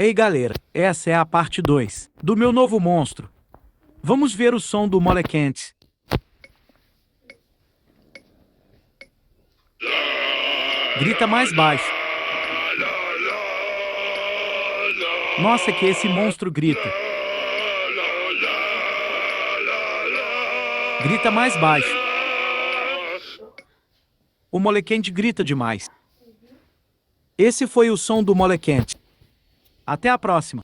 Ei galera, essa é a parte 2 do meu novo monstro. Vamos ver o som do molequente. Grita mais baixo. Nossa, que esse monstro grita. Grita mais baixo. O molequente grita demais. Esse foi o som do molequente. Até a próxima.